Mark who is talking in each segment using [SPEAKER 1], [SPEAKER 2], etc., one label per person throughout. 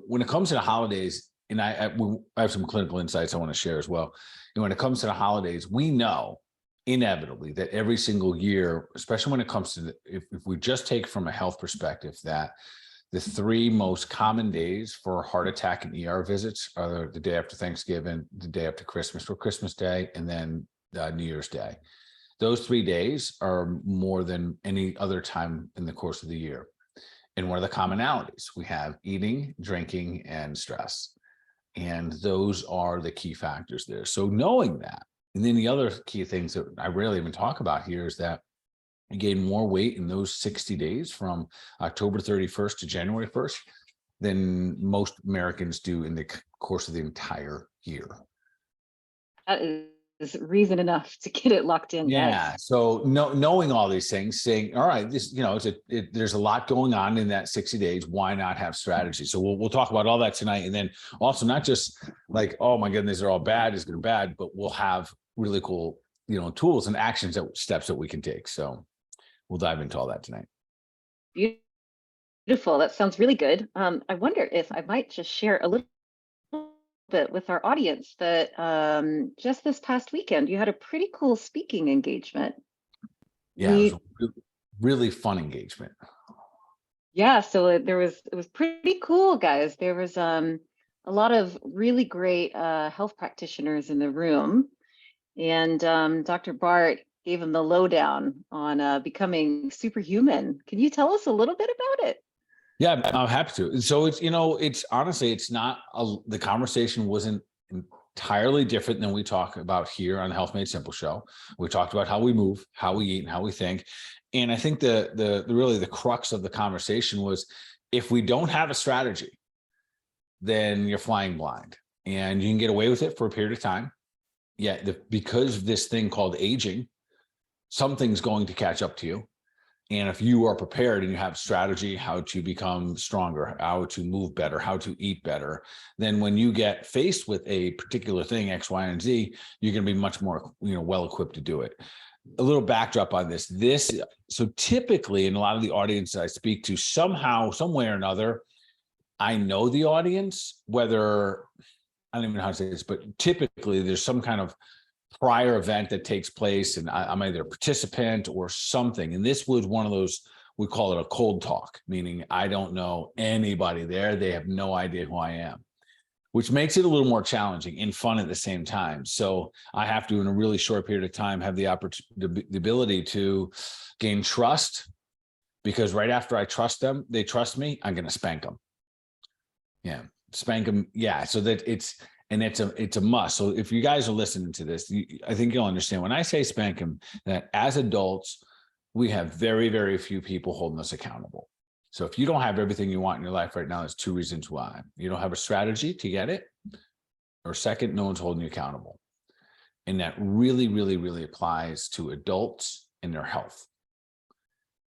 [SPEAKER 1] when it comes to the holidays, and I have some clinical insights I want to share as well. And when it comes to the holidays, we know inevitably that every single year, especially when it comes to if we just take from a health perspective, that the three most common days for heart attack and ER visits are the day after Thanksgiving, the day after Christmas, or Christmas Day, and then New Year's Day. Those 3 days are more than any other time in the course of the year. And what are the commonalities? We have eating, drinking, and stress. And those are the key factors there. So knowing that, and then the other key things that I rarely even talk about here is that you gain more weight in those 60 days from October 31st to January 1st than most Americans do in the course of the entire year.
[SPEAKER 2] That is reason enough to get it locked in.
[SPEAKER 1] Yeah.
[SPEAKER 2] Yikes.
[SPEAKER 1] So knowing all these things, saying, all right, this, there's a lot going on in that 60 days. Why not have strategy? So we'll talk about all that tonight. And then also not just like, oh my goodness, they're all bad, it's going to be bad, but we'll have really cool, tools and actions, steps that we can take. So we'll dive into all that tonight.
[SPEAKER 2] Beautiful. That sounds really good. I wonder if I might just share a little bit with our audience that just this past weekend, you had a pretty cool speaking engagement.
[SPEAKER 1] Yeah, it was a really fun engagement.
[SPEAKER 2] Yeah, so it was pretty cool, guys. There was a lot of really great health practitioners in the room, and Dr. Bart gave him the lowdown on becoming superhuman. Can you tell us a little bit about it?
[SPEAKER 1] Yeah, I'm happy to. So it's honestly, it's not the conversation wasn't entirely different than we talk about here on the Health Made Simple show. We talked about how we move, how we eat, and how we think. And I think the really the crux of the conversation was, if we don't have a strategy, then you're flying blind, and you can get away with it for a period of time. Yet because of this thing called aging, something's going to catch up to you. And if you are prepared and you have strategy, how to become stronger, how to move better, how to eat better, then when you get faced with a particular thing, X, Y, and Z, you're going to be much more, well-equipped to do it. A little backdrop on this. So typically in a lot of the audience I speak to, somehow, some way or another, I know the audience, whether, I don't even know how to say this, but typically there's some kind of prior event that takes place, and I'm either a participant or something. And this was one of those, we call it a cold talk, meaning I don't know anybody there. They have no idea who I am, which makes it a little more challenging and fun at the same time. So I have to, in a really short period of time, have the ability to gain trust, because right after I trust them, they trust me, I'm going to spank them. Yeah. Spank them. Yeah. So that it's a must. So if you guys are listening to this, I think you'll understand when I say spank them, that as adults, we have very, very few people holding us accountable. So if you don't have everything you want in your life right now, there's 2 reasons why. You don't have a strategy to get it, or second, no one's holding you accountable. And that really, really, really applies to adults and their health.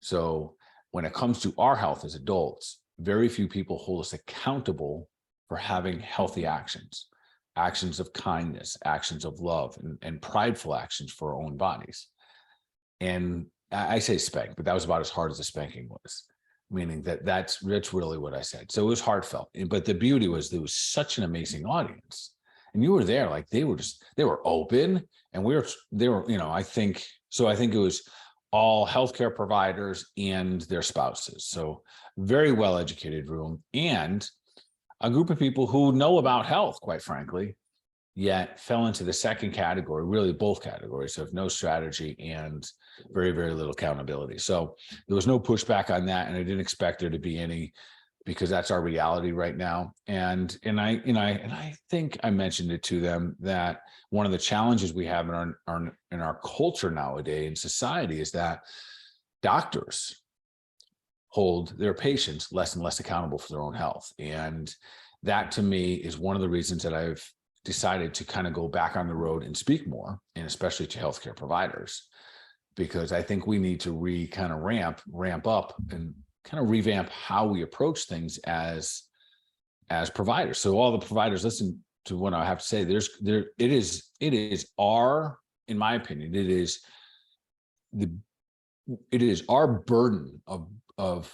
[SPEAKER 1] So when it comes to our health as adults, very few people hold us accountable for having healthy actions of kindness, actions of love, and prideful actions for our own bodies. And I say spank, but that was about as hard as the spanking was, meaning that's really what I said. So it was heartfelt. But the beauty was there was such an amazing audience, and you were there, like they were open, and they were, I think it was all healthcare providers and their spouses. So very well-educated room, and a group of people who know about health, quite frankly, yet fell into the second category, really both categories of no strategy and very, very little accountability. So there was no pushback on that, and I didn't expect there to be any, because that's our reality right now. And I think I mentioned it to them that one of the challenges we have in our culture nowadays in society is that doctors hold their patients less and less accountable for their own health. And that, to me, is one of the reasons that I've decided to kind of go back on the road and speak more, and especially to healthcare providers, because I think we need to kind of ramp up and kind of revamp how we approach things as providers. So all the providers, listen to what I have to say. It is our, in my opinion, it is our burden of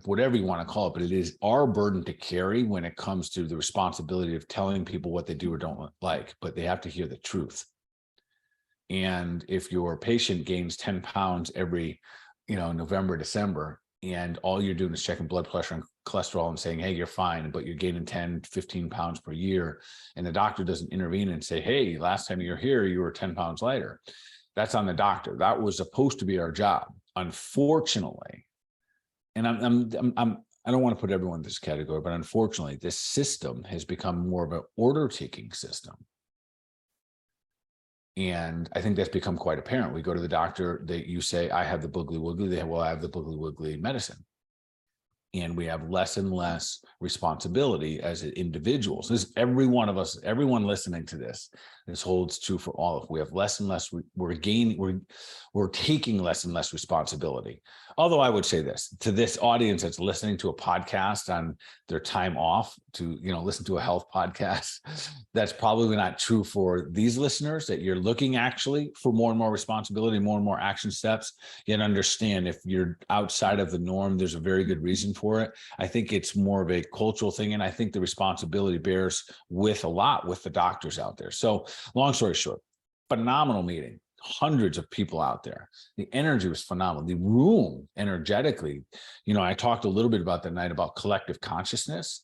[SPEAKER 1] whatever you want to call it, but it is our burden to carry when it comes to the responsibility of telling people what they do or don't like, but they have to hear the truth. And if your patient gains 10 pounds every, November, December, and all you're doing is checking blood pressure and cholesterol and saying, hey, you're fine, but you're gaining 10, 15 pounds per year, and the doctor doesn't intervene and say, hey, last time you were here, you were 10 pounds lighter. That's on the doctor. That was supposed to be our job. Unfortunately, and I don't want to put everyone in this category, but unfortunately, this system has become more of an order-taking system. And I think that's become quite apparent. We go to the doctor, you say, I have the boogly woogly. They have, well, I have the boogly woogly medicine. And we have less and less responsibility as individuals. This, every one of us, everyone listening to this holds true for all of us. We have less and less, we're taking less and less responsibility. Although I would say this to this audience that's listening to a podcast on their time off to, listen to a health podcast, that's probably not true for these listeners, that you're looking actually for more and more responsibility, more and more action steps. Yet understand, if you're outside of the norm, there's a very good reason for it. I think it's more of a cultural thing. And I think the responsibility bears with the doctors out there. So long story short, phenomenal meeting. Hundreds of people out there. The energy was phenomenal. The room energetically, I talked a little bit about that night about collective consciousness,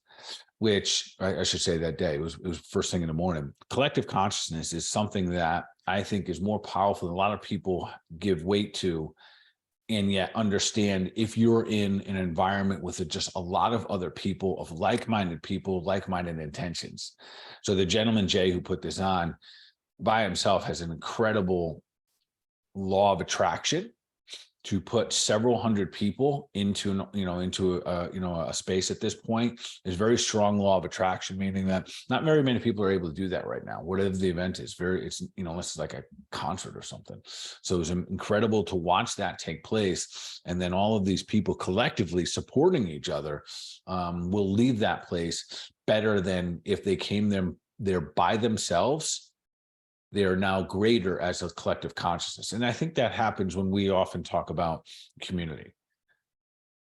[SPEAKER 1] which I should say that day, it was first thing in the morning. Collective consciousness is something that I think is more powerful than a lot of people give weight to, and yet understand if you're in an environment with just a lot of other people, of like-minded people, like-minded intentions. So the gentleman, Jay, who put this on by himself, has an incredible law of attraction to put several hundred people into a space at this point. There's very strong law of attraction, meaning that not very many people are able to do that right now. Whatever the event is, unless it's like a concert or something. So it was incredible to watch that take place. And then all of these people collectively supporting each other will leave that place better than if they came there by themselves. They are now greater as a collective consciousness. And I think that happens when we often talk about community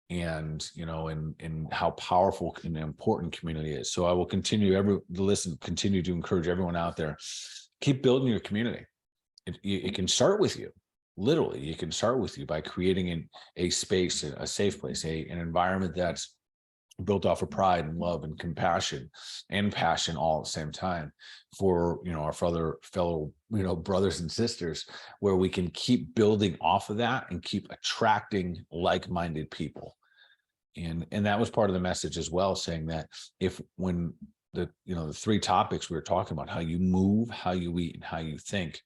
[SPEAKER 1] and, and how powerful and important community is. So I will continue to encourage everyone out there, keep building your community. It can start with you. Literally, it can start with you by creating a space, a safe place, an environment that's built off of pride and love and compassion and passion all at the same time for, our fellow, brothers and sisters, where we can keep building off of that and keep attracting like-minded people. And that was part of the message as well, saying that when the three topics we were talking about, how you move, how you eat, and how you think,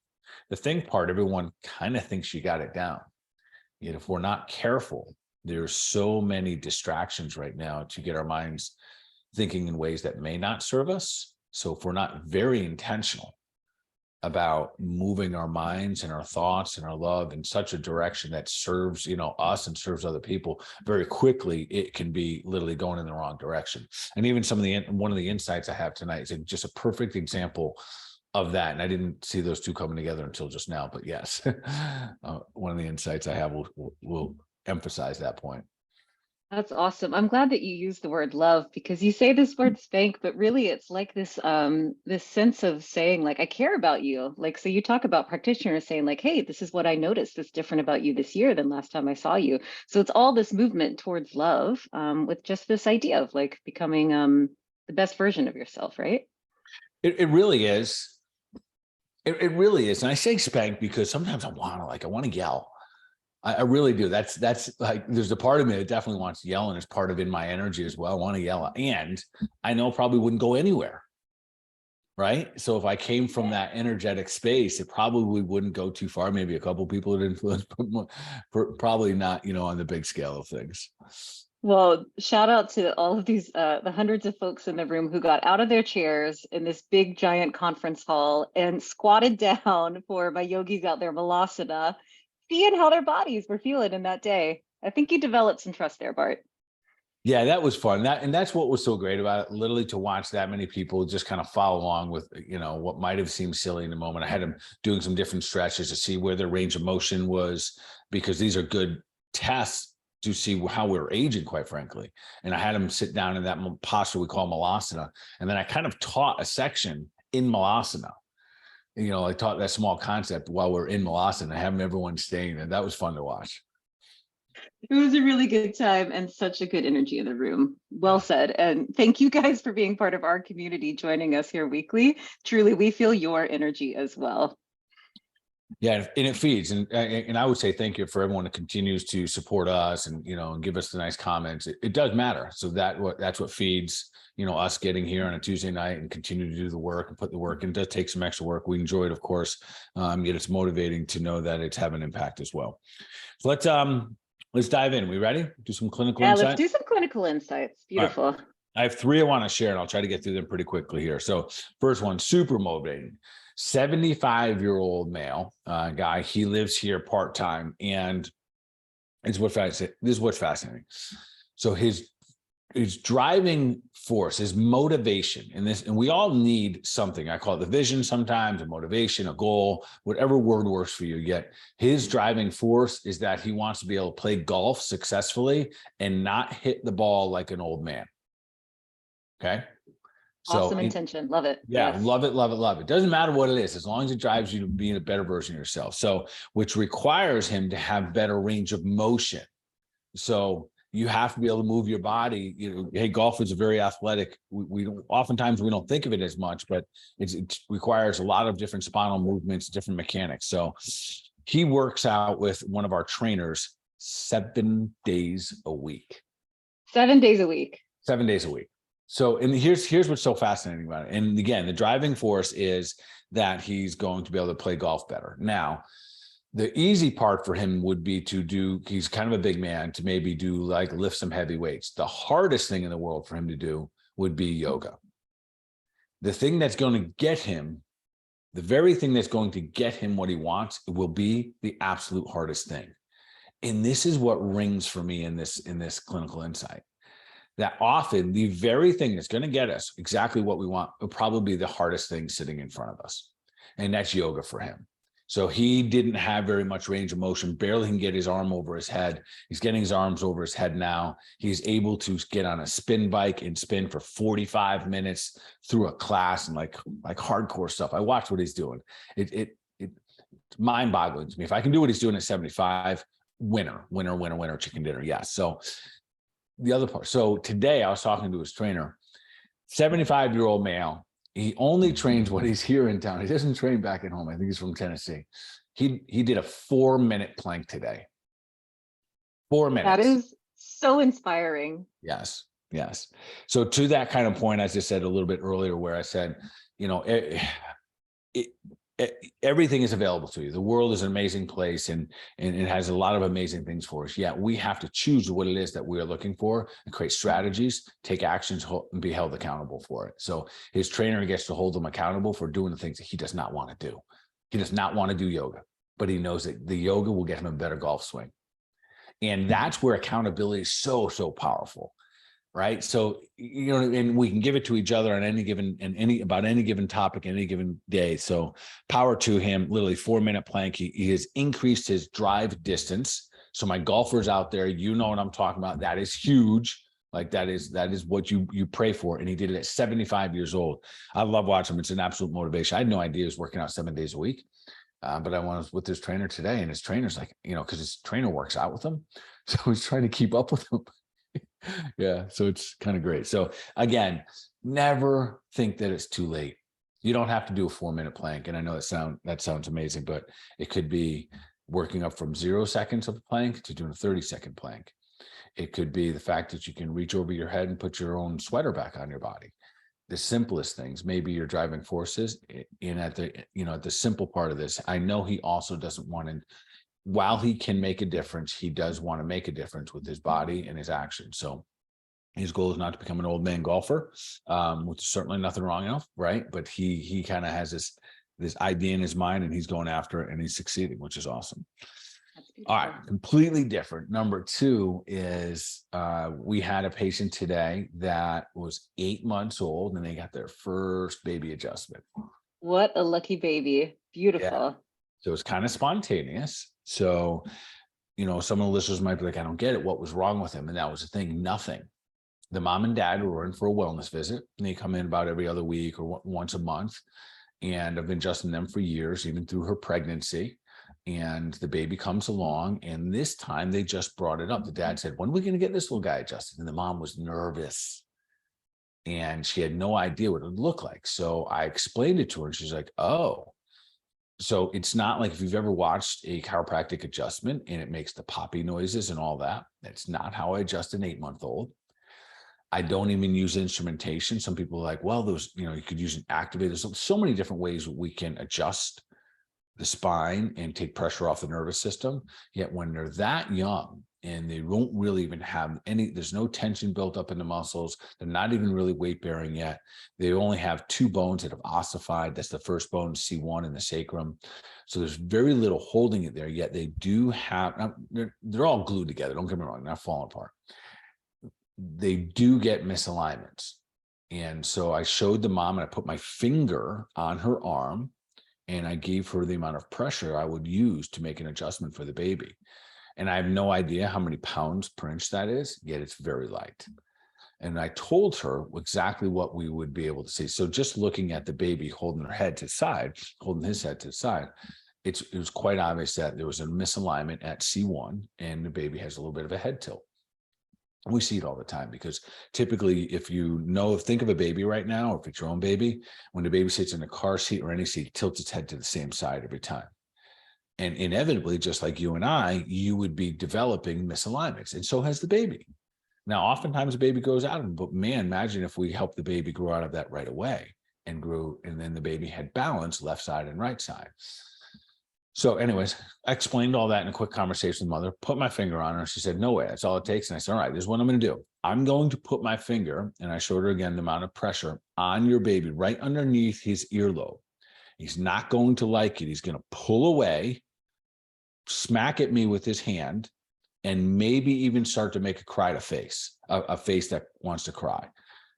[SPEAKER 1] the think part, everyone kind of thinks you got it down. Yet if we're not careful, there's so many distractions right now to get our minds thinking in ways that may not serve us. So if we're not very intentional about moving our minds and our thoughts and our love in such a direction that serves, us and serves other people, very quickly, it can be literally going in the wrong direction. And even one of the insights I have tonight is just a perfect example of that. And I didn't see those two coming together until just now, but yes, one of the insights I have will emphasize that point.
[SPEAKER 2] That's awesome. I'm glad that you used the word love, because you say this word spank, but really it's like this sense of saying, like, I care about you. Like, so you talk about practitioners saying, like, hey, this is what I noticed that's different about you this year than last time I saw you. So it's all this movement towards love, with just this idea of like becoming the best version of yourself, right?
[SPEAKER 1] It really is. It really is. And I say spank because sometimes I want to yell. I really do. That's like, there's a part of me that definitely wants to yell, and it's part of in my energy as well. I want to yell, and I know probably wouldn't go anywhere. Right. So if I came from that energetic space, it probably wouldn't go too far. Maybe a couple people would influence, but probably not, on the big scale of things.
[SPEAKER 2] Well, shout out to all of these, the hundreds of folks in the room who got out of their chairs in this big, giant conference hall and squatted down for my yogis out there, Malasana, seeing how their bodies were feeling in that day. I think you developed some trust there, Bart.
[SPEAKER 1] Yeah, that was fun. That's what was so great about it, literally to watch that many people just kind of follow along with, what might have seemed silly in the moment. I had them doing some different stretches to see where their range of motion was, because these are good tests to see how we were aging, quite frankly. And I had him sit down in that posture we call malasana. And then I kind of taught a section in malasana. I taught that small concept while we're in malasana, having everyone staying there. That was fun to watch.
[SPEAKER 2] It was a really good time and such a good energy in the room. Well said. And thank you guys for being part of our community, joining us here weekly. Truly, we feel your energy as well.
[SPEAKER 1] Yeah, and it feeds. And I would say thank you for everyone that continues to support us and, and give us the nice comments. It does matter. So that's what feeds, us getting here on a Tuesday night and continue to do the work and put the work in. It does take some extra work. We enjoy it, of course. Yet it's motivating to know that it's having an impact as well. So let's dive in. We ready? Do some clinical insight?
[SPEAKER 2] Let's do some clinical insights. Beautiful.
[SPEAKER 1] Right. I have 3 I want to share, and I'll try to get through them pretty quickly here. So first one, super motivating. 75-year-old male guy. He lives here part-time, and this is what's fascinating. So his driving force, his motivation in this, and we all need something. I call it the vision sometimes, a motivation, a goal, whatever word works for you. Yet his driving force is that he wants to be able to play golf successfully and not hit the ball like an old man. Okay.
[SPEAKER 2] Awesome intention. Love it.
[SPEAKER 1] Yeah.
[SPEAKER 2] Yes.
[SPEAKER 1] Love it. Love it. Love it. Doesn't matter what it is, as long as it drives you to being a better version of yourself. So, which requires him to have better range of motion. So you have to be able to move your body. Hey, golf is a very athletic. Oftentimes we don't think of it as much, but it requires a lot of different spinal movements, different mechanics. So he works out with one of our trainers 7 days a week.
[SPEAKER 2] 7 days a week.
[SPEAKER 1] 7 days a week. So, and here's what's so fascinating about it. And again, the driving force is that he's going to be able to play golf better. Now, the easy part for him would be he's kind of a big man, to maybe do like lift some heavy weights. The hardest thing in the world for him to do would be yoga. The thing that's going to get him, the very thing that's going to get him what he wants, will be the absolute hardest thing. And this is what rings for me in this clinical insight. That often the very thing that's going to get us exactly what we want will probably be the hardest thing sitting in front of us. And that's yoga for him. So he didn't have very much range of motion, barely can get his arm over his head. He's getting his arms over his head now. He's able to get on a spin bike and spin for 45 minutes through a class and like hardcore stuff. I watch what he's doing. It's mind boggling to me. If I can do what he's doing at 75, winner, chicken dinner. Yes. So the other part. So today I was talking to his trainer, 75-year-old male. He only trains when he's here in town. He doesn't train back at home. I think he's from Tennessee. He did a 4-minute plank today. 4 minutes.
[SPEAKER 2] That is so inspiring.
[SPEAKER 1] Yes. So to that kind of point, as I said a little bit earlier, where I said, everything is available to you. The world is an amazing place, and it has a lot of amazing things for us. Yet we have to choose what it is that we are looking for and create strategies, take actions, and be held accountable for it. So his trainer gets to hold him accountable for doing the things that he does not want to do. He does not want to do yoga, but he knows that the yoga will get him a better golf swing. And that's where accountability is so, so powerful. Right. So, and we can give it to each other on any given topic, any given day. So power to him, literally 4-minute plank. He has increased his drive distance. So my golfers out there, know what I'm talking about. That is huge. Like that is what you pray for. And he did it at 75 years old. I love watching him. It's an absolute motivation. I had no idea he was working out 7 days a week. But I was with his trainer today, and his trainer's like, because his trainer works out with him. So he's trying to keep up with him. Yeah. So it's kind of great. So again, never think that it's too late. You don't have to do a 4-minute plank. And I know that sounds amazing, but it could be working up from 0 seconds of a plank to doing a 30-second plank. It could be the fact that you can reach over your head and put your own sweater back on your body. The simplest things, maybe your driving forces in at the simple part of this. I know he also doesn't want to, while he can make a difference, he does want to make a difference with his body and his actions. So his goal is not to become an old man golfer, which is certainly nothing wrong enough, right? But he kind of has this idea in his mind, and he's going after it, and he's succeeding, which is awesome. All right, completely different. Number 2 is we had a patient today that was 8 months old, and they got their first baby adjustment.
[SPEAKER 2] What a lucky baby. Beautiful.
[SPEAKER 1] Yeah. So it's kind of spontaneous. So some of the listeners might be like, I don't get it. What was wrong with him? And that was the thing, nothing. The mom and dad were in for a wellness visit, and they come in about every other week or once a month. And I've been adjusting them for years, even through her pregnancy. And the baby comes along, and this time they just brought it up. The dad said, when are we going to get this little guy adjusted? And the mom was nervous, and she had no idea what it would look like. So I explained it to her, and she's like, oh. So it's not like if you've ever watched a chiropractic adjustment and it makes the poppy noises and all that. That's not how I adjust an 8-month-old. I don't even use instrumentation. Some people are like, well, those, you could use an activator. There's so many different ways we can adjust the spine and take pressure off the nervous system. Yet when they're that young and they won't really even have there's no tension built up in the muscles. They're not even really weight bearing yet. They only have 2 bones that have ossified. That's the first bone, C1, and the sacrum. So there's very little holding it there, yet they do have, they're all glued together. Don't get me wrong, they're not falling apart. They do get misalignments. And so I showed the mom, and I put my finger on her arm, and I gave her the amount of pressure I would use to make an adjustment for the baby. And I have no idea how many pounds per inch that is, yet it's very light. And I told her exactly what we would be able to see. So just looking at the baby holding his head to the side, it was quite obvious that there was a misalignment at C1, and the baby has a little bit of a head tilt. We see it all the time, because typically, if think of a baby right now, or if it's your own baby, when the baby sits in a car seat or any seat, it tilts its head to the same side every time. And inevitably, just like you and I, you would be developing misalignments, and so has the baby. Now, oftentimes the baby grows out of them, but man, imagine if we help the baby grow out of that right away and then the baby had balance left side and right side. So anyways, I explained all that in a quick conversation with mother, put my finger on her. She said, no way, that's all it takes. And I said, all right, this is what I'm going to do. I'm going to put my finger, and I showed her again the amount of pressure on your baby right underneath his earlobe. He's not going to like it. He's going to pull away, smack at me with his hand, and maybe even start to make a face that wants to cry.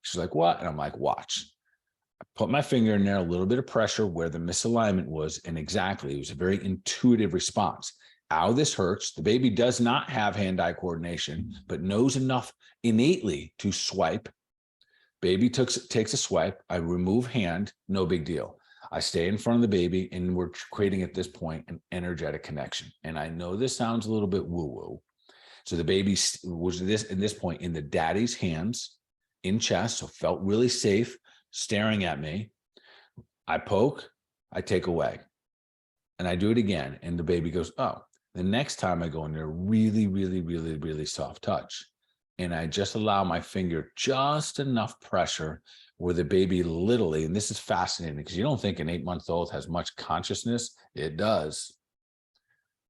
[SPEAKER 1] She's like, what? And I'm like, watch. I put my finger in there, a little bit of pressure where the misalignment was, and exactly, it was a very intuitive response. Ow, this hurts. The baby does not have hand-eye coordination, but knows enough innately to swipe. Baby takes a swipe. I remove hand, no big deal. I stay in front of the baby, and we're creating at this point an energetic connection. And I know this sounds a little bit woo-woo. So the baby was in this point in the daddy's hands, in chest, so felt really safe, staring at me. I poke, I take away, and I do it again. And the baby goes, oh. The next time I go in there, really, really, really, really soft touch. And I just allow my finger just enough pressure where the baby literally, and this is fascinating because you don't think an 8-month-old has much consciousness. It does.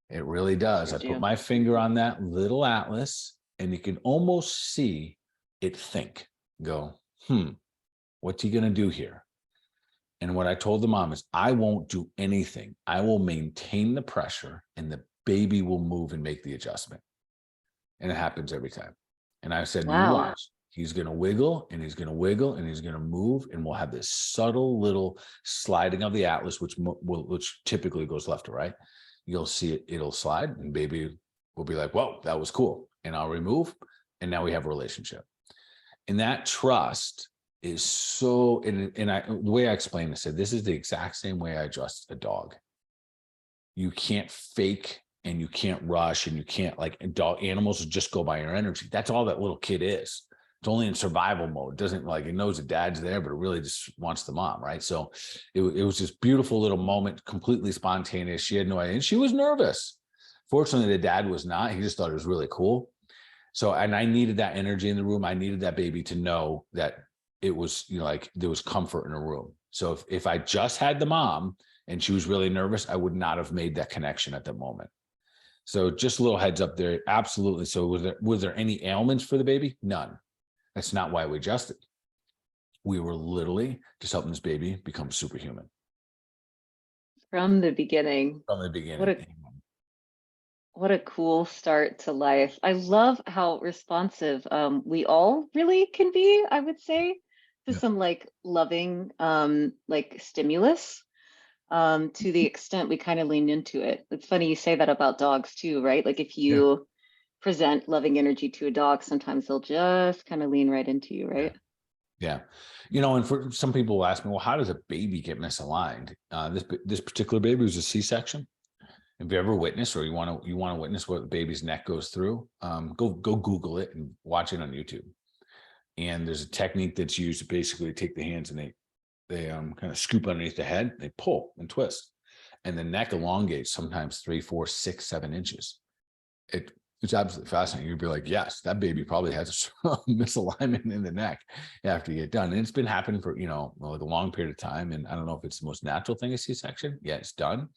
[SPEAKER 1] It really does. I put my finger on that little atlas, and you can almost see it think, go, what's he going to do here? And what I told the mom is, I won't do anything. I will maintain the pressure, and the baby will move and make the adjustment. And it happens every time. And I said, wow. You watch. He's going to wiggle, and he's going to wiggle, and he's going to move, and we'll have this subtle little sliding of the atlas, which typically goes left to right. You'll see it, it'll slide, and baby will be like, whoa, that was cool. And I'll remove, and now we have a relationship. And that trust is so, the way I explained this, this is the exact same way I adjust a dog. You can't fake, and you can't rush, and you can't, like, animals just go by your energy. That's all that little kid is. It's only in survival mode. It doesn't, like, it knows the dad's there, but it really just wants the mom, right? So it was this beautiful little moment, completely spontaneous. She had no idea, and she was nervous. Fortunately, the dad was not. He just thought it was really cool. So, and I needed that energy in the room. I needed that baby to know that it was, like, there was comfort in a room. So if I just had the mom and she was really nervous, I would not have made that connection at that moment. So just a little heads up there. Absolutely. So was there any ailments for the baby? None. That's not why we adjusted. We were literally just helping this baby become superhuman.
[SPEAKER 2] From the beginning.
[SPEAKER 1] From the beginning.
[SPEAKER 2] What a cool start to life. I love how responsive we all really can be, I would say, to some like loving like stimulus. to the extent we kind of lean into it. It's funny you say that about dogs too, right? Like if you present loving energy to a dog, sometimes they'll just kind of lean right into you,
[SPEAKER 1] Yeah.
[SPEAKER 2] right?
[SPEAKER 1] Yeah. And for some people will ask me, well, how does a baby get misaligned? This particular baby was a C-section. If you ever witnessed, or you want to witness what the baby's neck goes through, go Google it and watch it on YouTube. And there's a technique that's used to basically take the hands and they kind of scoop underneath the head, they pull and twist, and the neck elongates sometimes 3, 4, 6, 7 inches. It's absolutely fascinating. You'd be like, yes, that baby probably has a misalignment in the neck after you get done. And it's been happening for, like a long period of time. And I don't know if it's the most natural thing, a C-section. Yeah, it's done.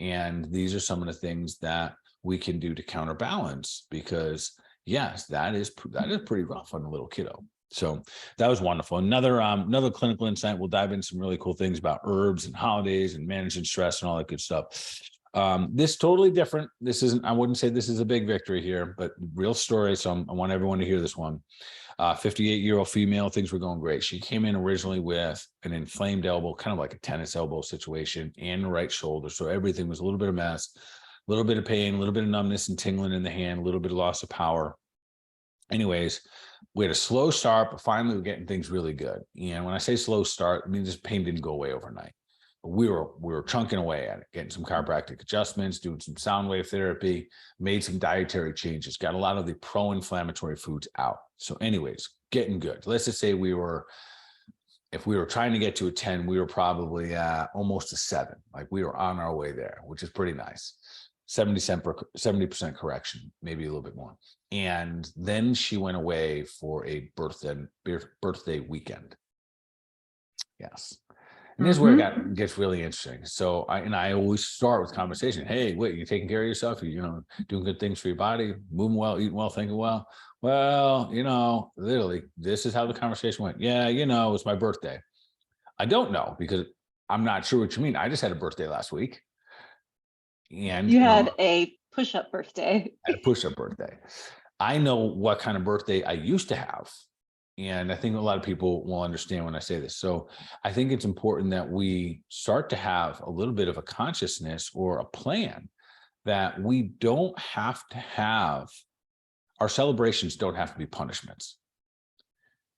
[SPEAKER 1] And these are some of the things that we can do to counterbalance, because yes, that is pretty rough on a little kiddo. So that was wonderful. Another clinical insight. We'll dive into some really cool things about herbs and holidays and managing stress and all that good stuff. This totally different. I wouldn't say this is a big victory here, but real story. So I want everyone to hear this one. 58-year-old female, things were going great. She came in originally with an inflamed elbow, kind of like a tennis elbow situation, and the right shoulder. So everything was a little bit of mess, a little bit of pain, a little bit of numbness and tingling in the hand, a little bit of loss of power. Anyways, we had a slow start, but finally we're getting things really good. And when I say slow start, I mean, this pain didn't go away overnight. We were chunking away at it, getting some chiropractic adjustments, doing some sound wave therapy, made some dietary changes, got a lot of the pro-inflammatory foods out. So anyways, getting good. Let's just say if we were trying to get to a 10, we were probably almost a 7. Like we were on our way there, which is pretty nice. 70% correction, maybe a little bit more. And then she went away for a birthday weekend. Yes. And this is where it gets really interesting. So I always start with conversation. Hey, wait, you taking care of yourself? You doing good things for your body, moving well, eating well, thinking well. Well, literally, this is how the conversation went. Yeah, it's my birthday. I don't know, because I'm not sure what you mean. I just had a birthday last week. And
[SPEAKER 2] you had a push-up birthday.
[SPEAKER 1] I had a push-up birthday. I know what kind of birthday I used to have. And I think a lot of people will understand when I say this. So I think it's important that we start to have a little bit of a consciousness or a plan that we don't have to have, our celebrations don't have to be punishments.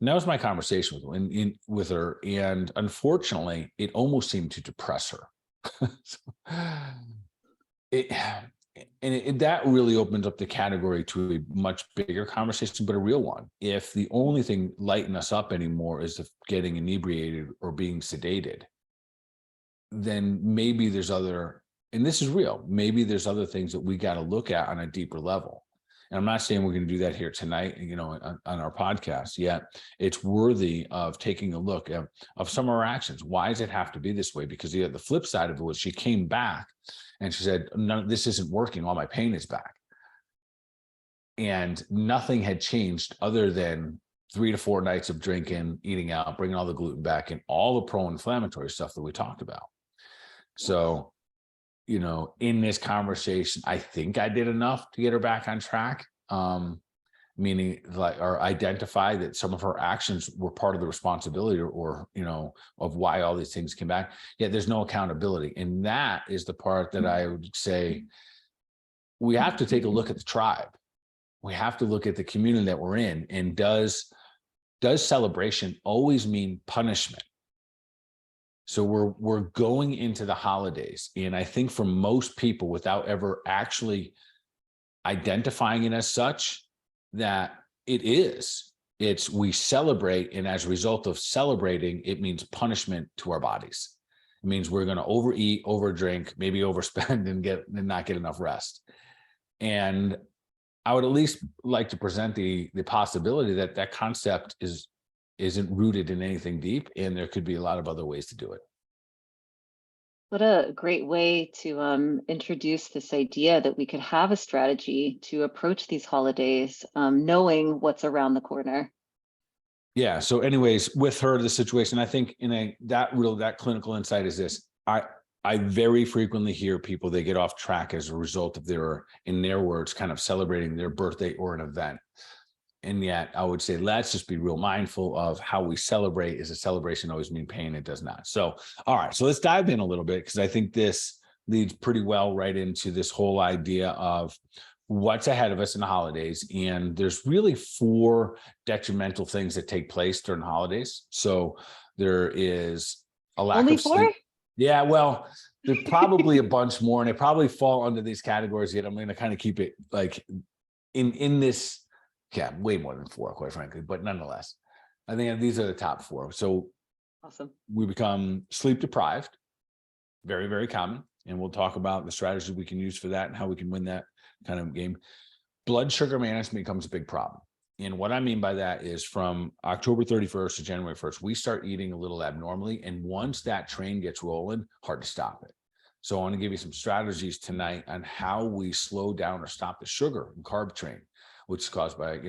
[SPEAKER 1] And that was my conversation with her. And unfortunately, it almost seemed to depress her. That really opens up the category to a much bigger conversation, but a real one. If the only thing lighting us up anymore is getting inebriated or being sedated, then maybe there's and this is real, maybe there's other things that we got to look at on a deeper level. And I'm not saying we're going to do that here tonight, on our podcast yet. It's worthy of taking a look of some of our actions. Why does it have to be this way? Because the flip side of it was she came back and she said, no, this isn't working. All my pain is back. And nothing had changed other than 3 to 4 nights of drinking, eating out, bringing all the gluten back, and all the pro-inflammatory stuff that we talked about. So, in this conversation, I think I did enough to get her back on track. Meaning or identify that some of her actions were part of the responsibility or of why all these things came back. Yet there's no accountability. And that is the part that I would say we have to take a look at the tribe. We have to look at the community that we're in. And does celebration always mean punishment? So we're going into the holidays. And I think for most people, without ever actually identifying it as such, that it's we celebrate. And as a result of celebrating, it means punishment to our bodies. It means we're going to overeat, overdrink, maybe overspend and not get enough rest. And I would at least like to present the possibility that concept isn't rooted in anything deep, and there could be a lot of other ways to do it.
[SPEAKER 2] What a great way to introduce this idea that we could have a strategy to approach these holidays, knowing what's around the corner.
[SPEAKER 1] Yeah. So anyways, with her, the situation, I think that clinical insight is this. I very frequently hear people, they get off track as a result of in their words, kind of celebrating their birthday or an event. And yet I would say, let's just be real mindful of how we celebrate. Is a celebration always mean pain? It does not. So, all right. So let's dive in a little bit, because I think this leads pretty well right into this whole idea of what's ahead of us in the holidays. And there's really 4 detrimental things that take place during the holidays. So there is a lack
[SPEAKER 2] Only
[SPEAKER 1] of
[SPEAKER 2] 4?
[SPEAKER 1] sleep. Yeah, well, there's probably a bunch more, and they probably fall under these categories. Yet I'm going to kind of keep it like in this. Yeah, way more than 4, quite frankly, but nonetheless, I think these are the top 4. So
[SPEAKER 2] Awesome.
[SPEAKER 1] we become sleep deprived, very, very common. And we'll talk about the strategies we can use for that and how we can win that kind of game. Blood sugar management becomes a big problem. And what I mean by that is from October 31st to January 1st, we start eating a little abnormally. And once that train gets rolling, hard to stop it. So I want to give you some strategies tonight on how we slow down or stop the sugar and carb train, which is caused by,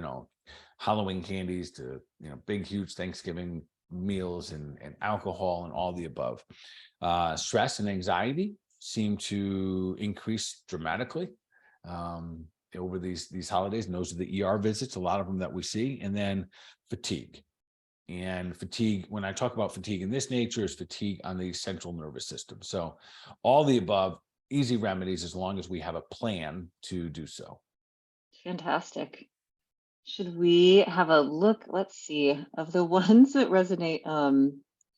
[SPEAKER 1] Halloween candies to, big, huge Thanksgiving meals and alcohol and all the above. Stress and anxiety seem to increase dramatically over these holidays. And those are the ER visits, a lot of them that we see. And then fatigue. And fatigue, when I talk about fatigue in this nature, is fatigue on the central nervous system. So all the above, easy remedies as long as we have a plan to do so.
[SPEAKER 2] Fantastic. Should we have a look? Let's see. Of the ones that resonate,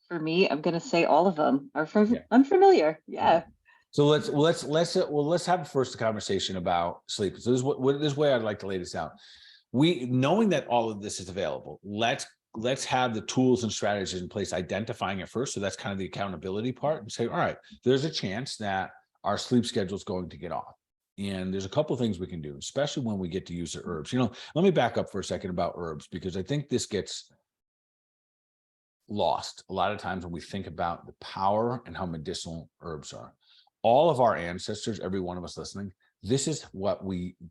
[SPEAKER 2] for me, I'm going to say all of them are unfamiliar. Yeah.
[SPEAKER 1] So let's have first a conversation about sleep. So this way I'd like to lay this out. Knowing that all of this is available, let's have the tools and strategies in place, identifying it first. So that's kind of the accountability part, and say, all right, there's a chance that our sleep schedule is going to get off. And there's a couple of things we can do, especially when we get to use the herbs. Let me back up for a second about herbs, because I think this gets lost a lot of times when we think about the power and how medicinal herbs are. All of our ancestors, every one of us listening, this is what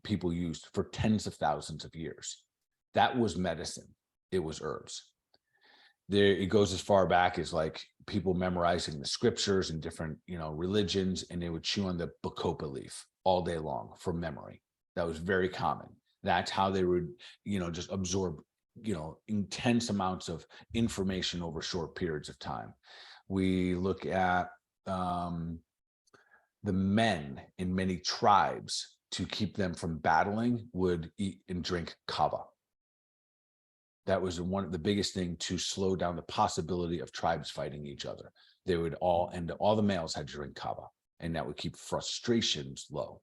[SPEAKER 1] people used for tens of thousands of years. That was medicine. It was herbs. It goes as far back as like people memorizing the scriptures and different, religions, and they would chew on the bacopa leaf all day long for memory. That was very common. That's how they would, just absorb, intense amounts of information over short periods of time. We look at the men in many tribes, to keep them from battling, would eat and drink kava. That was one of the biggest thing to slow down the possibility of tribes fighting each other. They would all the males had to drink kava, and that would keep frustrations low.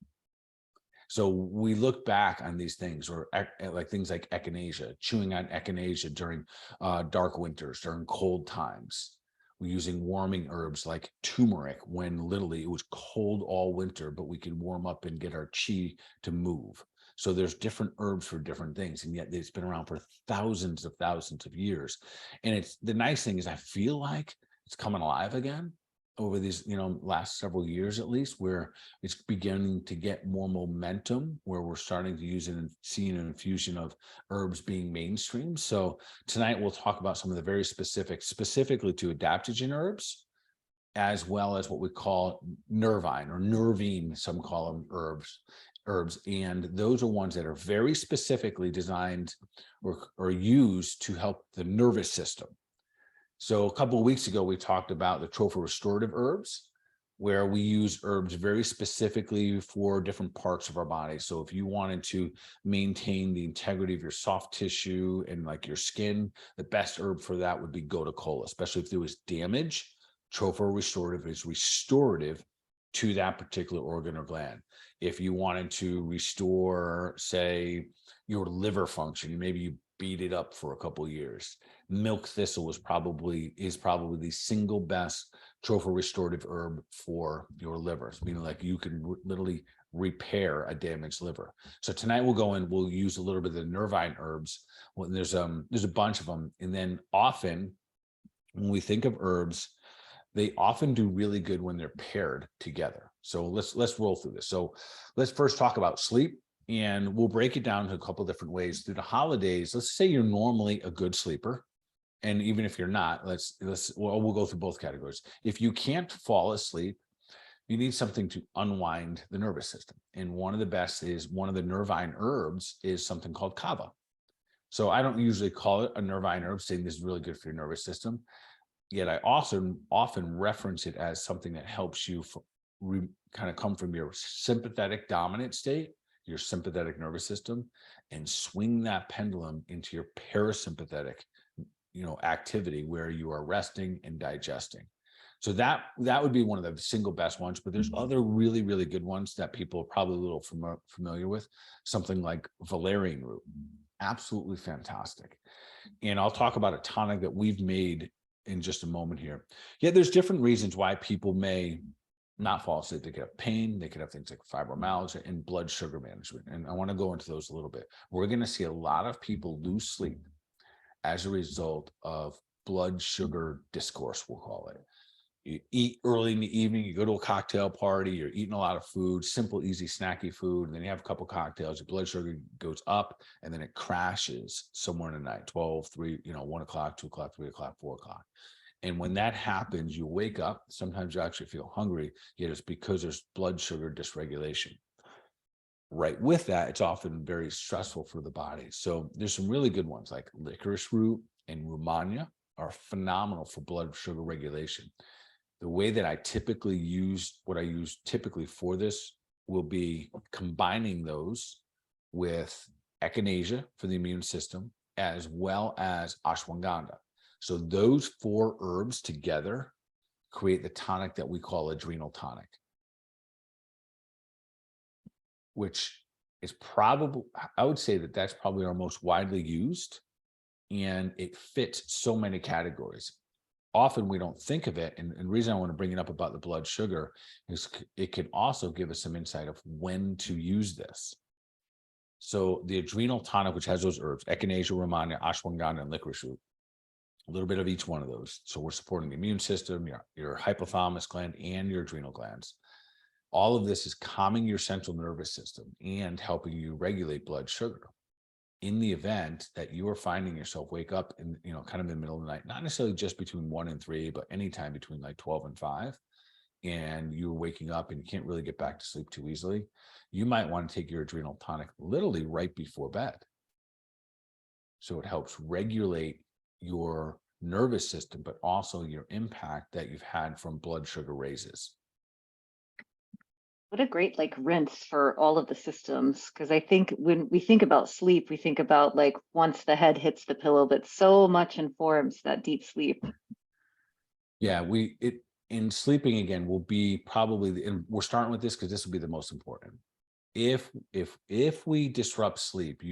[SPEAKER 1] So we look back on these things, or like things like echinacea, chewing on echinacea during dark winters, during cold times. We're using warming herbs like turmeric when literally it was cold all winter, but we could warm up and get our chi to move. So there's different herbs for different things, and yet it's been around for thousands of years. And it's the nice thing is I feel like it's coming alive again over these, last several years at least, where it's beginning to get more momentum, where we're starting to use it and seeing an infusion of herbs being mainstream. So tonight we'll talk about some of the very specifically to adaptogen herbs, as well as what we call Nervine or Nervine, some call them herbs. And those are ones that are very specifically designed or used to help the nervous system. So a couple of weeks ago, we talked about the tropho restorative herbs, where we use herbs very specifically for different parts of our body. So if you wanted to maintain the integrity of your soft tissue and like your skin, the best herb for that would be gotu kola, especially if there was damage. Tropho restorative is restorative to that particular organ or gland. If you wanted to restore, say, your liver function, maybe you beat it up for a couple of years, milk thistle is probably the single best tropho restorative herb for your liver, meaning like you can literally repair a damaged liver. So tonight we'll use a little bit of the Nervine herbs. Well, there's a bunch of them. And then often when we think of herbs, they often do really good when they're paired together. So let's roll through this. So let's first talk about sleep, and we'll break it down to a couple different ways through the holidays. Let's say you're normally a good sleeper, and even if you're not, we'll go through both categories. If you can't fall asleep, you need something to unwind the nervous system. And one of the best is one of the Nervine herbs is something called kava. So I don't usually call it a Nervine herb, saying this is really good for your nervous system. Yet I also often reference it as something that helps you kind of come from your sympathetic dominant state, your sympathetic nervous system, and swing that pendulum into your parasympathetic, activity where you are resting and digesting. So that would be one of the single best ones, but there's other really, really good ones that people are probably a little familiar with. Something like valerian root, absolutely fantastic. And I'll talk about a tonic that we've made in just a moment here. Yeah, there's different reasons why people may not fall asleep. They could have pain, they could have things like fibromyalgia and blood sugar management. And I want to go into those a little bit. We're going to see a lot of people lose sleep as a result of blood sugar discourse, we'll call it. You eat early in the evening, you go to a cocktail party, you're eating a lot of food, simple, easy, snacky food, and then you have a couple cocktails, your blood sugar goes up, and then it crashes somewhere in the night, 12, 3, 1 o'clock, 2 o'clock, 3 o'clock, 4 o'clock. And when that happens, you wake up, sometimes you actually feel hungry, yet it's because there's blood sugar dysregulation. Right with that, it's often very stressful for the body. So there's some really good ones like licorice root and rumania are phenomenal for blood sugar regulation. The way that I typically use, what I use typically for this will be combining those with echinacea for the immune system, as well as ashwagandha. So those 4 herbs together create the tonic that we call adrenal tonic, which is probably, I would say that that's probably our most widely used, and it fits so many categories. Often we don't think of it. And the reason I want to bring it up about the blood sugar is it can also give us some insight of when to use this. So the adrenal tonic, which has those herbs, echinacea, romania, ashwagandha, and licorice root, a little bit of each one of those. So we're supporting the immune system, your hypothalamus gland, and your adrenal glands. All of this is calming your central nervous system and helping you regulate blood sugar. In the event that you are finding yourself wake up in, kind of in the middle of the night, not necessarily just between 1 and 3, but anytime between like 12 and 5, and you're waking up and you can't really get back to sleep too easily, you might want to take your adrenal tonic literally right before bed. So it helps regulate your nervous system, but also your impact that you've had from blood sugar raises.
[SPEAKER 2] What a great rinse for all of the systems. Because I think when we think about sleep, we think about once the head hits the pillow, but so much informs that deep sleep.
[SPEAKER 1] Yeah, in sleeping again will be probably, and we're starting with this because this will be the most important. If we disrupt sleep,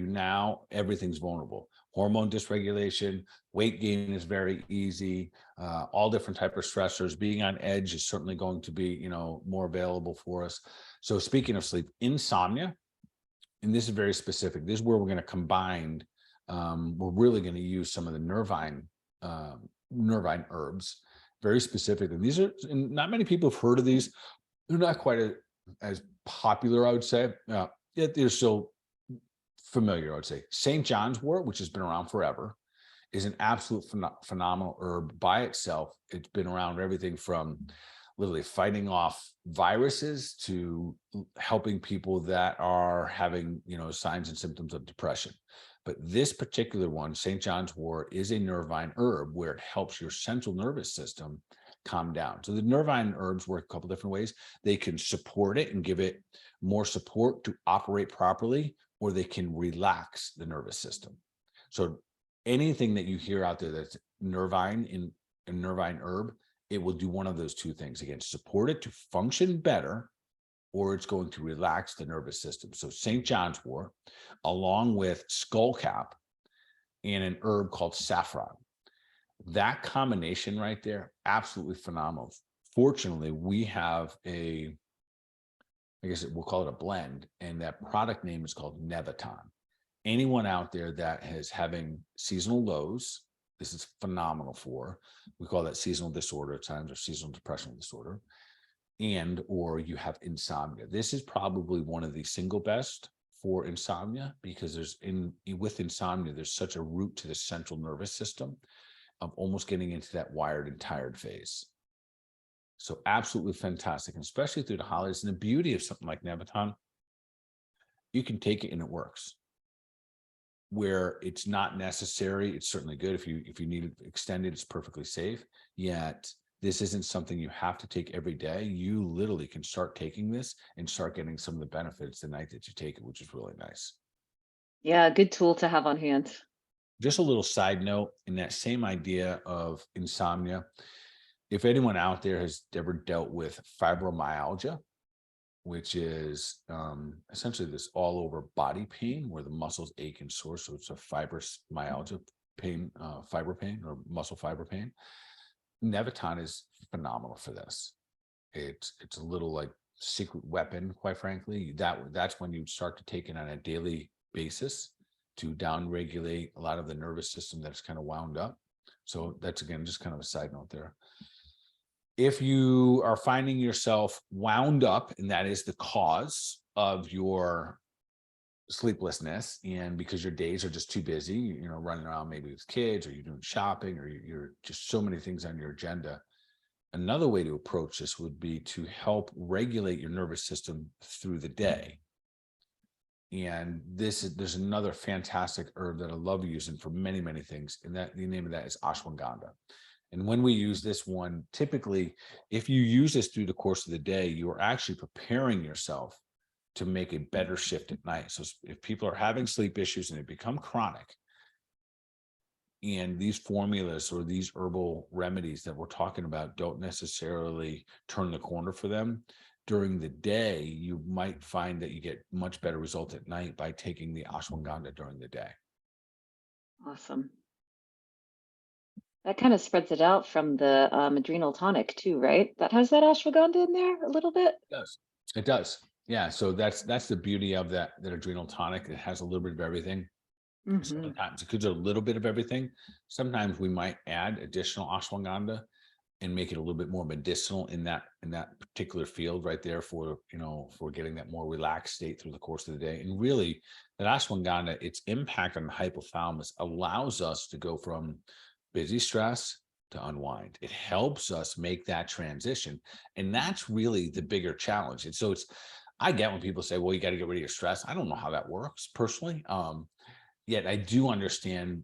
[SPEAKER 1] everything's vulnerable. Hormone dysregulation, weight gain is very easy. All different type of stressors. Being on edge is certainly going to be, more available for us. So speaking of sleep, insomnia, and this is very specific. This is where we're going to combine. We're really going to use some of the Nervine herbs, very specific. And and not many people have heard of these. They're not quite as popular, I would say. Yet they're still familiar, I would say. St. John's wort, which has been around forever, is an absolute phenomenal herb by itself. It's been around everything from literally fighting off viruses to helping people that are having, signs and symptoms of depression. But this particular one, St. John's wort, is a Nervine herb where it helps your central nervous system calm down. So the Nervine herbs work a couple different ways. They can support it and give it more support to operate properly, or they can relax the nervous system. So anything that you hear out there that's Nervine in a Nervine herb, it will do one of those two things. Again, support it to function better, or it's going to relax the nervous system. So St. John's wort, along with skullcap and an herb called saffron. That combination right there, absolutely phenomenal. Fortunately, we have I guess we'll call it a blend, and that product name is called Nervine. Anyone out there that is having seasonal lows, this is phenomenal for. We call that seasonal disorder at times, or seasonal depression disorder, or you have insomnia. This is probably one of the single best for insomnia, because with insomnia, there's such a root to the central nervous system of almost getting into that wired and tired phase. So absolutely fantastic, and especially through the holidays. And the beauty of something like Nervine, you can take it and it works. where it's not necessary. It's certainly good if you need it extended, it's perfectly safe. Yet this isn't something you have to take every day. You literally can start taking this and start getting some of the benefits the night that you take it, which is really nice.
[SPEAKER 2] Yeah, good tool to have on hand.
[SPEAKER 1] Just a little side note in that same idea of insomnia. If anyone out there has ever dealt with fibromyalgia, which is essentially this all over body pain where the muscles ache and sore. So it's a fibromyalgia pain, fiber pain or muscle fiber pain. Neviton is phenomenal for this. It's a little like secret weapon, quite frankly. That's when you start to take it on a daily basis to downregulate a lot of the nervous system that's kind of wound up. So that's, again, just kind of a side note there. If you are finding yourself wound up, and that is the cause of your sleeplessness, and because your days are just too busy, running around maybe with kids, or you're doing shopping, or you're just so many things on your agenda, another way to approach this would be to help regulate your nervous system through the day. And there's another fantastic herb that I love using for many, many things. And that the name of that is ashwagandha. And when we use this one, typically, if you use this through the course of the day, you are actually preparing yourself to make a better shift at night. So if people are having sleep issues and they become chronic, and these formulas or these herbal remedies that we're talking about don't necessarily turn the corner for them during the day, you might find that you get much better result at night by taking the ashwagandha during the day.
[SPEAKER 2] Awesome. That kind of spreads it out from the adrenal tonic too, right? That has that ashwagandha in there a little bit.
[SPEAKER 1] It does. It does. Yeah. So that's the beauty of that adrenal tonic. It has a little bit of everything. Sometimes it could do a little bit of everything. Sometimes we might add additional ashwagandha and make it a little bit more medicinal in that particular field right there for getting that more relaxed state through the course of the day. And really, that ashwagandha, its impact on the hypothalamus allows us to go from busy stress to unwind. It helps us make that transition. And that's really the bigger challenge. And so I get when people say, well, you got to get rid of your stress. I don't know how that works personally. Yet I do understand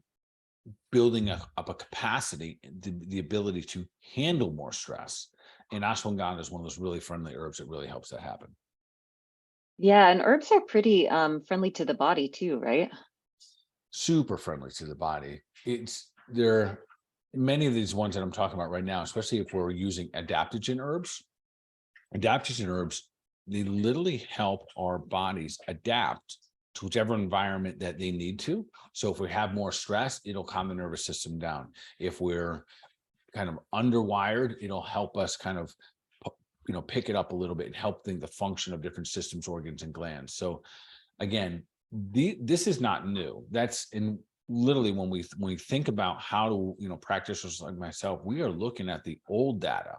[SPEAKER 1] building up a capacity, the ability to handle more stress. And ashwagandha is one of those really friendly herbs that really helps that happen.
[SPEAKER 2] Yeah, and herbs are pretty friendly to the body too, right?
[SPEAKER 1] Super friendly to the body. There many of these ones that I'm talking about right now, especially if we're using adaptogen herbs, they literally help our bodies adapt to whichever environment that they need to. So if we have more stress, it'll calm the nervous system down. If we're kind of underwired, it'll help us kind of, pick it up a little bit and help the function of different systems, organs, and glands. So again, this is not new. That's in literally when we think about how to, practitioners like myself, we are looking at the old data.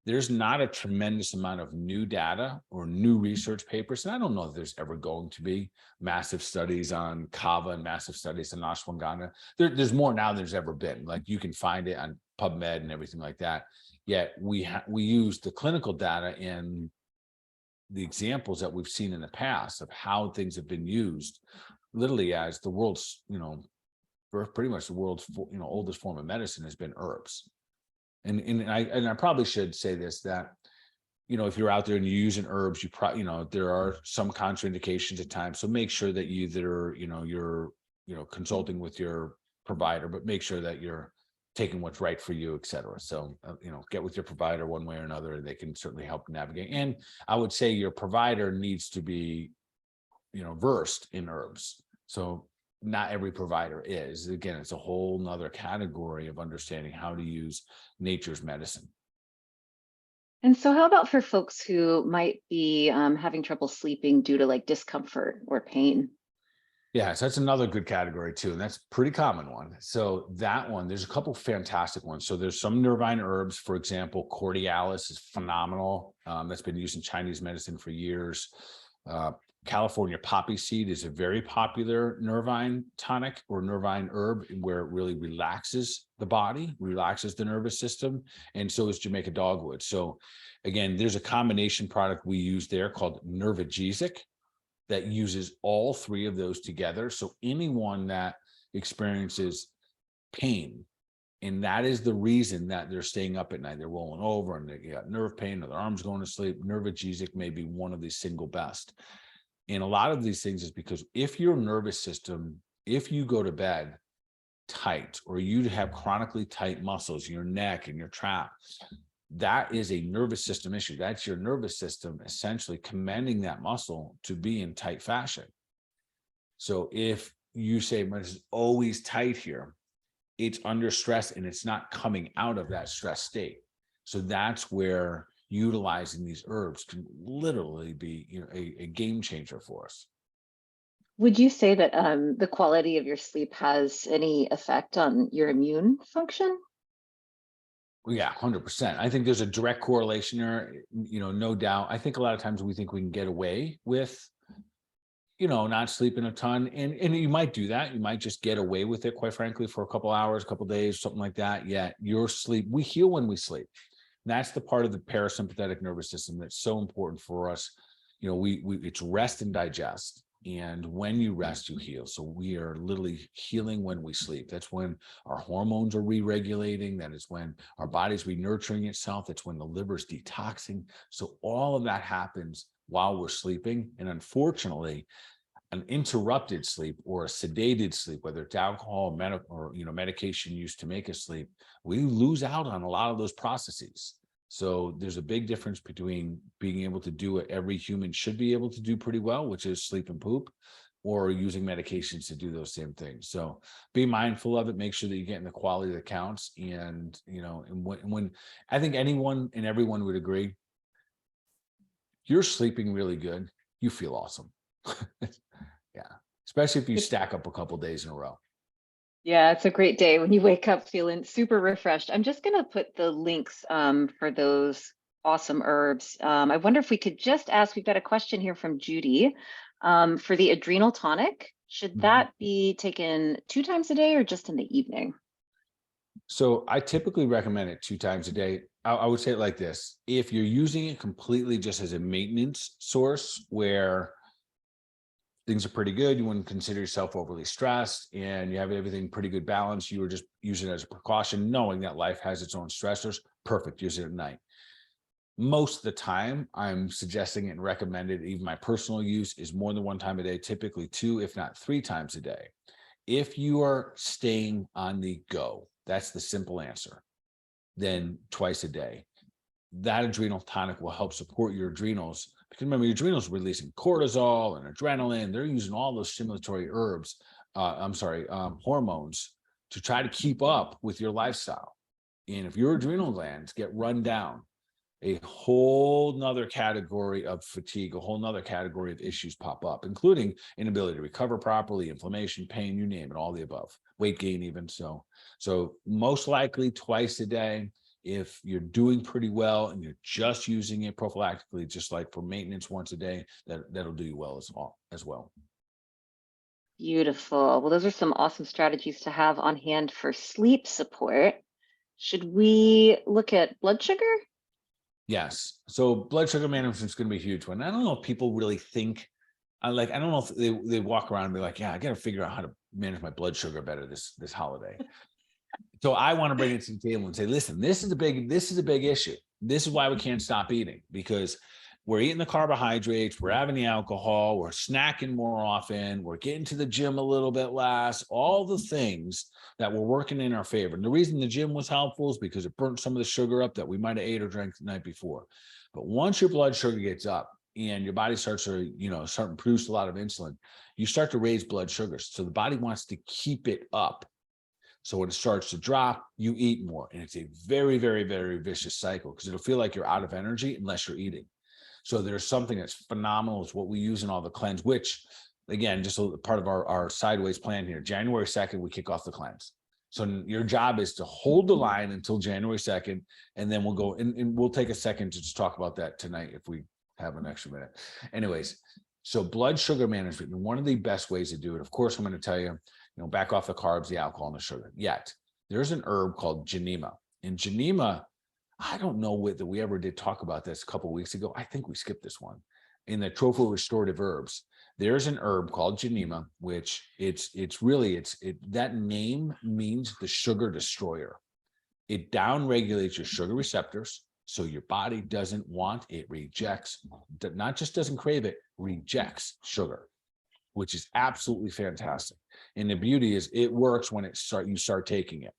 [SPEAKER 1] There's not a tremendous amount of new data or new research papers. And I don't know if there's ever going to be massive studies on kava and massive studies on ashwagandha. There's more now than there's ever been. Like you can find it on PubMed and everything like that. Yet we use the clinical data and the examples that we've seen in the past of how things have been used literally as the world's, pretty much the world's, oldest form of medicine has been herbs. And I probably should say this, that, if you're out there and you're using herbs, there are some contraindications at times. So make sure that you're consulting with your provider, but make sure that you're taking what's right for you, et cetera. So, get with your provider one way or another, and they can certainly help navigate. And I would say your provider needs to be, versed in herbs. So not every provider is. Again, it's a whole nother category of understanding how to use nature's medicine.
[SPEAKER 2] And so how about for folks who might be having trouble sleeping due to like discomfort or pain?
[SPEAKER 1] Yeah, so that's another good category too, and that's a pretty common one. So that one, there's a couple fantastic ones. So there's some Nervine herbs, for example, cordialis is phenomenal. That's been used in Chinese medicine for years. California poppy seed is a very popular Nervine tonic or Nervine herb where it really relaxes the body, relaxes the nervous system. And so is Jamaica dogwood. So again, there's a combination product we use there called Nervagesic that uses all three of those together. So anyone that experiences pain, and that is the reason that they're staying up at night, they're rolling over and they got nerve pain or their arms going to sleep, Nervogesic may be one of the single best. And a lot of these things is because if your nervous system, if you go to bed tight, or you have chronically tight muscles in your neck and your trap, that is a nervous system issue. That's your nervous system essentially commanding that muscle to be in tight fashion. So if you say, it's always tight here, it's under stress and it's not coming out of that stress state. So that's where utilizing these herbs can literally be, a game changer for us.
[SPEAKER 2] Would you say that the quality of your sleep has any effect on your immune function?
[SPEAKER 1] Yeah, 100%. I think there's a direct correlation there, no doubt. I think a lot of times we think we can get away with, not sleeping a ton. And you might do that. You might just get away with it, quite frankly, for a couple hours, a couple days, something like that. Yet your sleep, we heal when we sleep. And that's the part of the parasympathetic nervous system that's so important for us. It's rest and digest. And when you rest, you heal. So we are literally healing when we sleep. That's when our hormones are re-regulating. That is when our body's re-nurturing itself. That's when the liver's detoxing. So all of that happens while we're sleeping. And unfortunately, an interrupted sleep or a sedated sleep, whether it's alcohol, medication used to make us sleep, we lose out on a lot of those processes. So there's a big difference between being able to do what every human should be able to do pretty well, which is sleep and poop, or using medications to do those same things. So be mindful of it. Make sure that you're getting the quality that counts. And, and when I think anyone and everyone would agree, you're sleeping really good, you feel awesome. Yeah. Especially if you stack up a couple days in a row.
[SPEAKER 2] Yeah, it's a great day when you wake up feeling super refreshed. I'm just going to put the links for those awesome herbs. I wonder if we could just ask, we've got a question here from Judy for the adrenal tonic. Should that be taken 2 times a day or just in the evening?
[SPEAKER 1] So I typically recommend it 2 times a day. I would say it like this. If you're using it completely just as a maintenance source where things are pretty good, you wouldn't consider yourself overly stressed, and you have everything pretty good balance, you were just using it as a precaution, knowing that life has its own stressors, perfect, use it at night. Most of the time, I'm suggesting it and recommended, even my personal use, is more than 1 time a day, typically 2, if not 3 times a day. If you are staying on the go, that's the simple answer, then twice a day. That adrenal tonic will help support your adrenals. Because remember, your adrenals are releasing cortisol and adrenaline. They're using all those stimulatory hormones to try to keep up with your lifestyle. And if your adrenal glands get run down, a whole nother category of fatigue, a whole nother category of issues pop up, including inability to recover properly, inflammation, pain, you name it, all the above, weight gain even. So most likely twice a day. If you're doing pretty well and you're just using it prophylactically, just like for maintenance once a day, that'll do you well as well.
[SPEAKER 2] Beautiful. Well, those are some awesome strategies to have on hand for sleep support. Should we look at blood sugar?
[SPEAKER 1] Yes. So blood sugar management is going to be a huge one. I don't know if people really think, I don't know if they walk around and be like, yeah, I got to figure out how to manage my blood sugar better this holiday. So I want to bring it to the table and say, listen, this is a big issue. This is why we can't stop eating, because we're eating the carbohydrates, we're having the alcohol, we're snacking more often, we're getting to the gym a little bit less, all the things that were working in our favor. And the reason the gym was helpful is because it burnt some of the sugar up that we might have ate or drank the night before. But once your blood sugar gets up and your body starts to, start to produce a lot of insulin, you start to raise blood sugars. So the body wants to keep it up. So when it starts to drop, you eat more. And it's a very, very, very vicious cycle, because it'll feel like you're out of energy unless you're eating. So there's something that's phenomenal. It's what we use in all the cleanse, which, again, just a part of our sideways plan here. January 2nd, we kick off the cleanse. So your job is to hold the line until January 2nd, and then we'll go and we'll take a second to just talk about that tonight if we have an extra minute. Anyways, so blood sugar management, and one of the best ways to do it, of course, I'm going to tell you, back off the carbs, the alcohol, and the sugar. Yet there's an herb called Genema. And Genema, I don't know whether we ever did talk about this a couple of weeks ago. I think we skipped this one in the tropho restorative herbs. There's an herb called Genema, which that name means the sugar destroyer. It downregulates your sugar receptors, so your body doesn't want, it rejects, not just doesn't crave it, rejects sugar, which is absolutely fantastic. And the beauty is it works when you start taking it.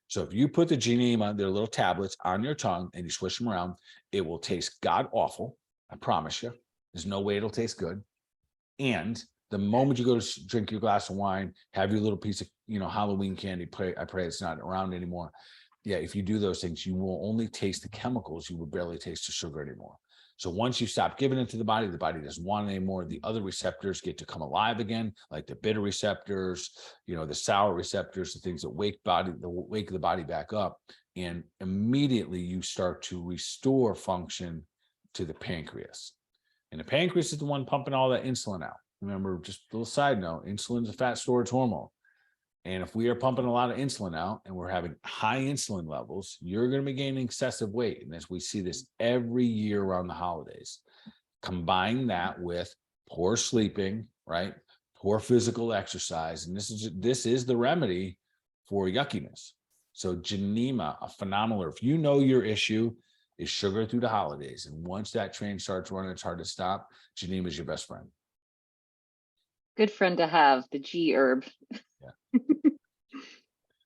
[SPEAKER 1] So if you put the Genema, their little tablets, on your tongue and you swish them around, it will taste god awful. I promise you. There's no way it'll taste good. And the moment you go to drink your glass of wine, have your little piece of, Halloween candy, I pray it's not around anymore. Yeah, if you do those things, you will only taste the chemicals. You will barely taste the sugar anymore. So once you stop giving it to the body doesn't want it anymore. The other receptors get to come alive again, like the bitter receptors, the sour receptors, the things that wake the body back up. And immediately you start to restore function to the pancreas. And the pancreas is the one pumping all that insulin out. Remember, just a little side note, insulin is a fat storage hormone. And if we are pumping a lot of insulin out and we're having high insulin levels, you're going to be gaining excessive weight. And as we see this every year around the holidays, combine that with poor sleeping, right? Poor physical exercise. And this is the remedy for yuckiness. So Genema, a phenomenal, if you know your issue is sugar through the holidays, and once that train starts running, it's hard to stop. Genema is your best friend.
[SPEAKER 2] Good friend to have, the G herb.
[SPEAKER 1] Yeah.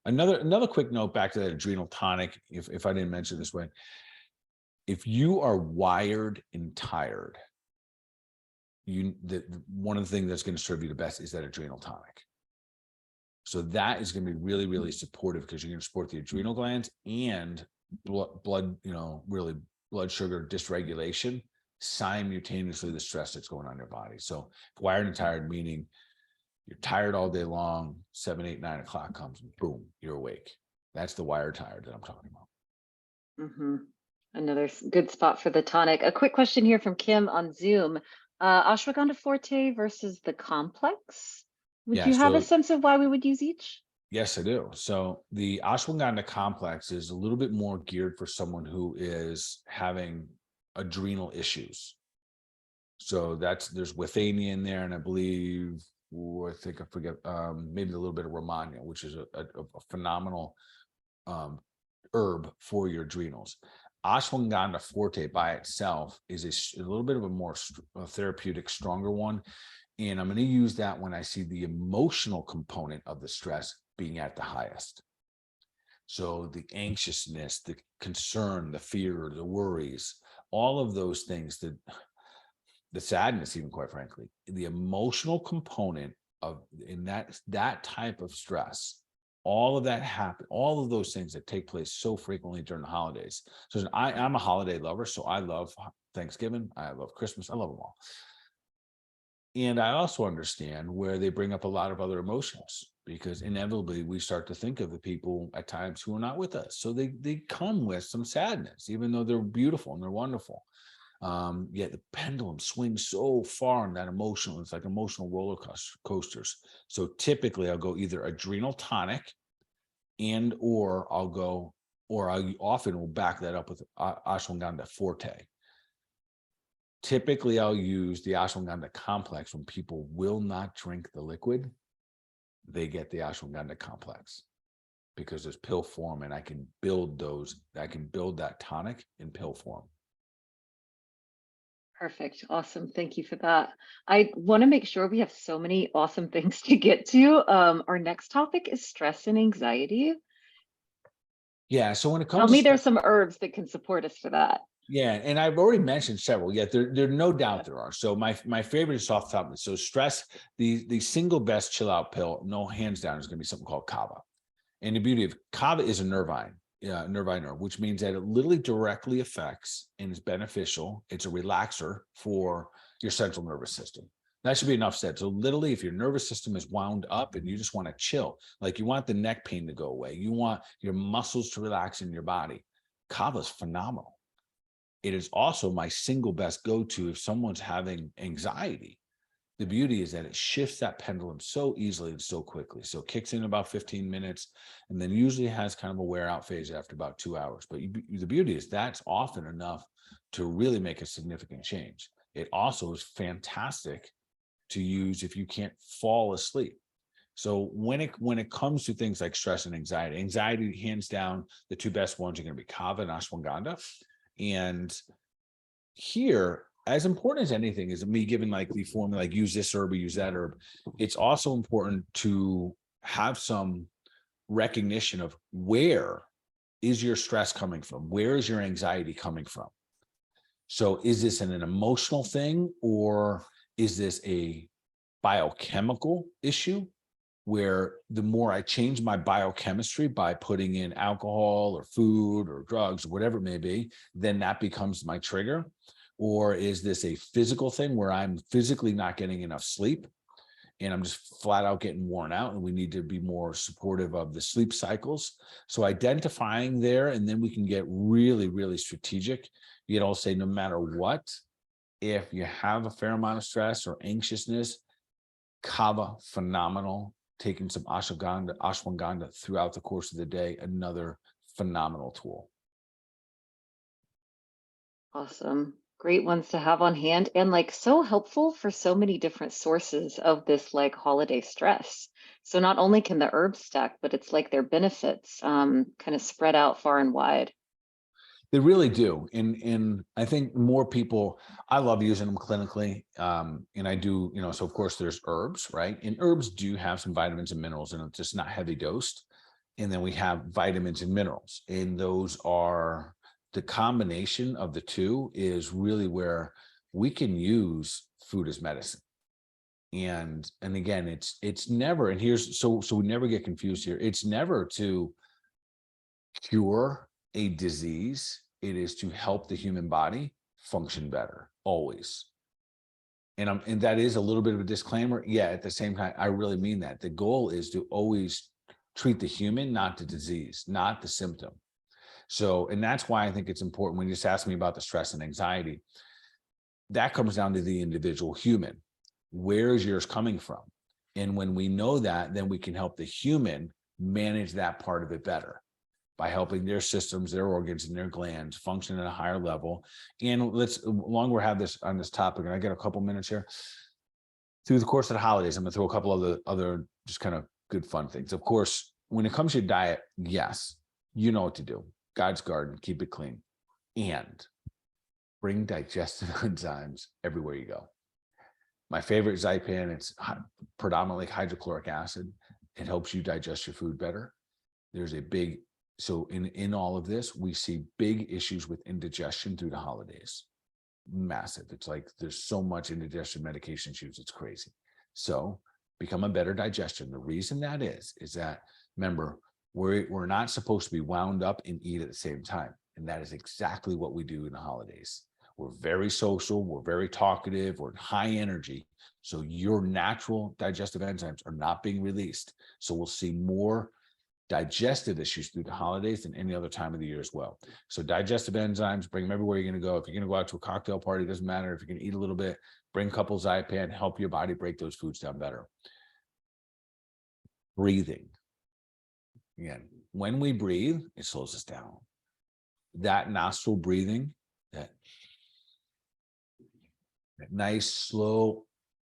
[SPEAKER 1] Another quick note back to that adrenal tonic, if I didn't mention this way. If you are wired and tired, one of the things that's going to serve you the best is that adrenal tonic. So that is going to be really, really supportive, because you're going to support the adrenal glands and blood sugar dysregulation simultaneously the stress that's going on in your body. So wired and tired, meaning you're tired all day long, 7, 8, 9 o'clock comes and boom, you're awake. That's the wired tired that I'm talking about.
[SPEAKER 2] Mm-hmm. Another good spot for the tonic. A quick question here from Kim on Zoom. Ashwagandha forte versus the complex. Would you have a sense of why we would use each?
[SPEAKER 1] Yes, I do. So the ashwagandha complex is a little bit more geared for someone who is having adrenal issues. So there's withania in there, and I believe, I forget, maybe a little bit of Romagna, which is a phenomenal herb for your adrenals. Ashwagandha forte by itself is a little bit of a more therapeutic, stronger one. And I'm going to use that when I see the emotional component of the stress being at the highest. So the anxiousness, the concern, the fear, the worries, all of those things, the sadness, even, quite frankly, the emotional component in that type of stress, all of that happen, all of those things that take place so frequently during the holidays. So I'm a holiday lover, so I love Thanksgiving, I love Christmas, I love them all. And I also understand where they bring up a lot of other emotions, because inevitably we start to think of the people at times who are not with us. So they come with some sadness, even though they're beautiful and they're wonderful. Yet the pendulum swings so far in that emotional, it's like emotional roller coasters. So typically I'll go either adrenal tonic I often will back that up with ashwagandha forte. Typically, I'll use the ashwagandha complex when people will not drink the liquid. They get the ashwagandha complex because there's pill form, and I can build that tonic in pill form.
[SPEAKER 2] Perfect. Awesome. Thank you for that. I want to make sure we have so many awesome things to get to. Our next topic is stress and anxiety.
[SPEAKER 1] Yeah. So when it comes
[SPEAKER 2] Tell me there's some herbs that can support us for that.
[SPEAKER 1] Yeah, and I've already mentioned several. Yet there no doubt there are. So my favorite is off the top. So stress, the single best chill out pill, no hands down, is going to be something called kava. And the beauty of kava is a nervine herb, which means that it literally directly affects and is beneficial. It's a relaxer for your central nervous system. That should be enough said. So literally, if your nervous system is wound up and you just want to chill, like you want the neck pain to go away, you want your muscles to relax in your body, kava is phenomenal. It is also my single best go-to if someone's having anxiety. The beauty is that it shifts that pendulum so easily and so quickly. So it kicks in about 15 minutes and then usually has kind of a wear out phase after about 2 hours. But the beauty is that's often enough to really make a significant change. It also is fantastic to use if you can't fall asleep. So when it comes to things like stress and anxiety, hands down, the two best ones are going to be kava and ashwagandha. And here, as important as anything is me giving like the formula, like use this herb or use that herb, it's also important to have some recognition of where is your stress coming from? Where is your anxiety coming from? So is this an emotional thing, or is this a biochemical issue where the more I change my biochemistry by putting in alcohol or food or drugs or whatever it may be, then that becomes my trigger? Or is this a physical thing where I'm physically not getting enough sleep and I'm just flat out getting worn out, and we need to be more supportive of the sleep cycles? So identifying there, and then we can get really, really strategic. Say no matter what, if you have a fair amount of stress or anxiousness, kava, phenomenal. Taking some ashwagandha throughout the course of the day, another phenomenal tool.
[SPEAKER 2] Awesome. Great ones to have on hand, and like so helpful for so many different sources of this like holiday stress. So not only can the herbs stack, but it's like their benefits kind of spread out far and wide.
[SPEAKER 1] They really do. And I think more people, I love using them clinically. And I do, so of course there's herbs, right? And herbs do have some vitamins and minerals, and it's just not heavy dosed. And then we have vitamins and minerals, and those are the combination of the two is really where we can use food as medicine. And again, it's never, and here's, so we never get confused here. It's never to cure a disease. It is to help the human body function better, always. And that is a little bit of a disclaimer. Yeah, at the same time, I really mean that. The goal is to always treat the human, not the disease, not the symptom. So, and that's why I think it's important when you just ask me about the stress and anxiety, that comes down to the individual human. Where is yours coming from? And when we know that, then we can help the human manage that part of it better by helping their systems, their organs, and their glands function at a higher level. And let's, longer have this on this topic, and I got a couple minutes here. Through the course of the holidays, I'm gonna throw a couple of the other just kind of good fun things. Of course, when it comes to your diet, yes, you know what to do. God's garden, keep it clean. And bring digestive enzymes everywhere you go. My favorite Zypan, it's predominantly hydrochloric acid. It helps you digest your food better. There's a big, so in all of this, we see big issues with indigestion through the holidays. Massive. It's like there's so much indigestion medications used, it's crazy. So become a better digestion. The reason that is that, remember, we're not supposed to be wound up and eat at the same time. And that is exactly what we do in the holidays. We're very social, we're very talkative, we're high energy. So your natural digestive enzymes are not being released. So we'll see more digestive issues through the holidays than any other time of the year as well. So digestive enzymes, bring them everywhere you're going to go. If you're going to go out to a cocktail party, it doesn't matter. If you're going to eat a little bit, bring a couple Zypan, help your body break those foods down better. Breathing. Again, when we breathe, it slows us down. That nostril breathing, that nice, slow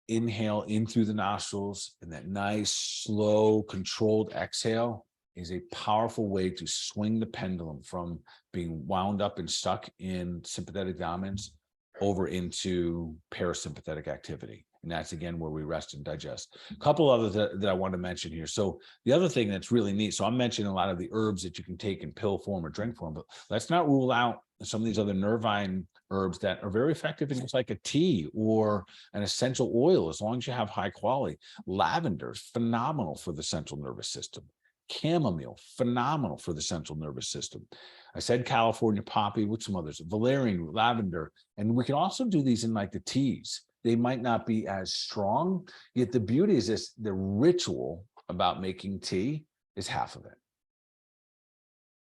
[SPEAKER 1] inhale in through the nostrils, and that nice, slow, controlled exhale is a powerful way to swing the pendulum from being wound up and stuck in sympathetic dominance over into parasympathetic activity. And that's, again, where we rest and digest. A couple others that I want to mention here. So the other thing that's really neat, so I'm mentioning a lot of the herbs that you can take in pill form or drink form, but let's not rule out some of these other Nervine herbs that are very effective in just like a tea or an essential oil, as long as you have high quality. Lavender is phenomenal for the central nervous system. Chamomile, phenomenal for the central nervous system. I said California poppy, with some others, valerian, lavender, and we can also do these in like the teas. They might not be as strong, yet the beauty is this, the ritual about making tea is half of it.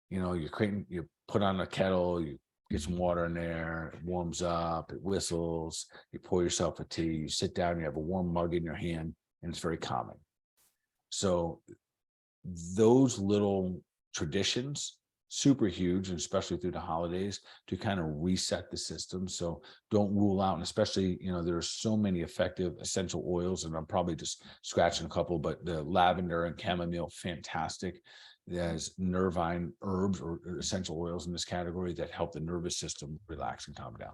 [SPEAKER 1] You put on a kettle, you get some water in there, it warms up, it whistles, you pour yourself a tea, you sit down, you have a warm mug in your hand, and it's very calming. So those little traditions super huge, and especially through the holidays, to kind of reset the system. So don't rule out, and especially, there are so many effective essential oils, and I'm probably just scratching a couple, but the lavender and chamomile, fantastic. There's Nervine herbs or essential oils in this category that help the nervous system relax and calm down.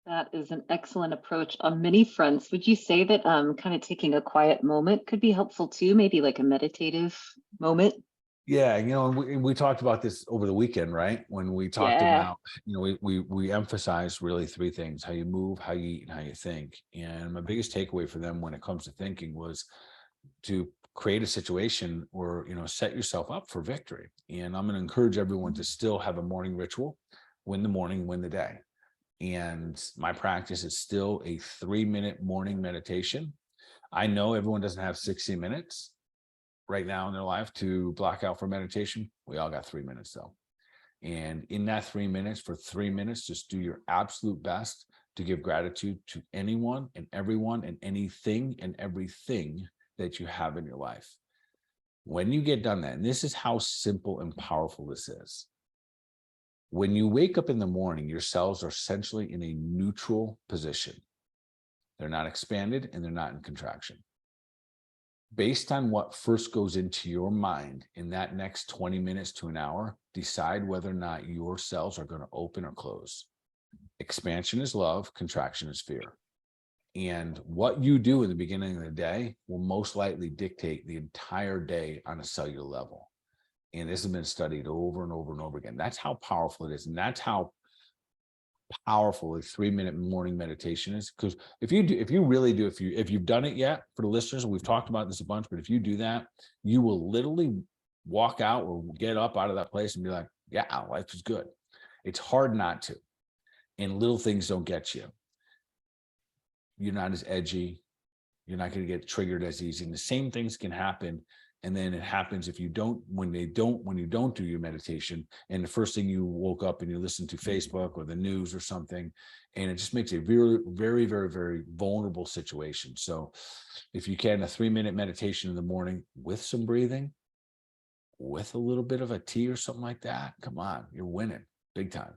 [SPEAKER 2] That is an excellent approach on many fronts. Would you say that kind of taking a quiet moment could be helpful too? Maybe like a meditative moment?
[SPEAKER 1] Yeah, and we talked about this over the weekend, right? When we talked
[SPEAKER 2] Yeah.
[SPEAKER 1] about, we emphasized really three things: how you move, how you eat, and how you think. And my biggest takeaway for them when it comes to thinking was to create a situation or, set yourself up for victory. And I'm going to encourage everyone to still have a morning ritual: win the morning, win the day. And my practice is still a 3-minute morning meditation. I know everyone doesn't have 60 minutes right now in their life to block out for meditation. We all got 3 minutes though. And in that 3 minutes, for 3 minutes, just do your absolute best to give gratitude to anyone and everyone and anything and everything that you have in your life. When you get done that, and this is how simple and powerful this is. When you wake up in the morning, your cells are essentially in a neutral position. They're not expanded and they're not in contraction. Based on what first goes into your mind in that next 20 minutes to an hour, decide whether or not your cells are going to open or close. Expansion is love, contraction is fear. And what you do in the beginning of the day will most likely dictate the entire day on a cellular level. And this has been studied over and over and over again. That's how powerful it is. And that's how powerful a 3-minute morning meditation is. Because if you've done it yet, for the listeners, and we've talked about this a bunch, but if you do that, you will literally walk out or get up out of that place and be like, yeah, life is good. It's hard not to. And little things don't get you. You're not as edgy. You're not going to get triggered as easy. And the same things can happen. And then it happens when you don't do your meditation, and the first thing you woke up and you listen to Facebook or the news or something, and it just makes a very, very, very, very vulnerable situation. So if you can, a 3-minute meditation in the morning with some breathing, with a little bit of a tea or something like that, come on, you're winning big time.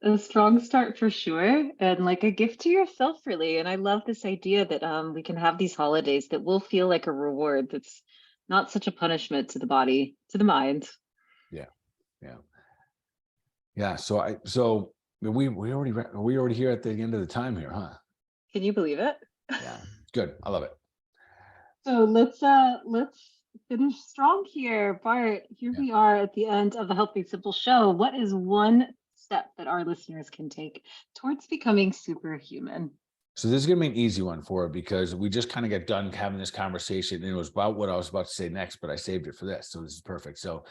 [SPEAKER 2] A strong start for sure, and like a gift to yourself, really. And I love this idea that we can have these holidays that will feel like a reward that's not such a punishment to the body, to the mind.
[SPEAKER 1] Yeah. So we already here at the end of the time here, huh?
[SPEAKER 2] Can you believe it?
[SPEAKER 1] Yeah, good. I love it.
[SPEAKER 2] So let's finish strong here. Bart, here we are at the end of the Health Made Simple show. What is one step that our listeners can take towards becoming superhuman?
[SPEAKER 1] So this is going to be an easy one for it, because we just kind of got done having this conversation, and it was about what I was about to say next, but I saved it for this. So this is perfect. So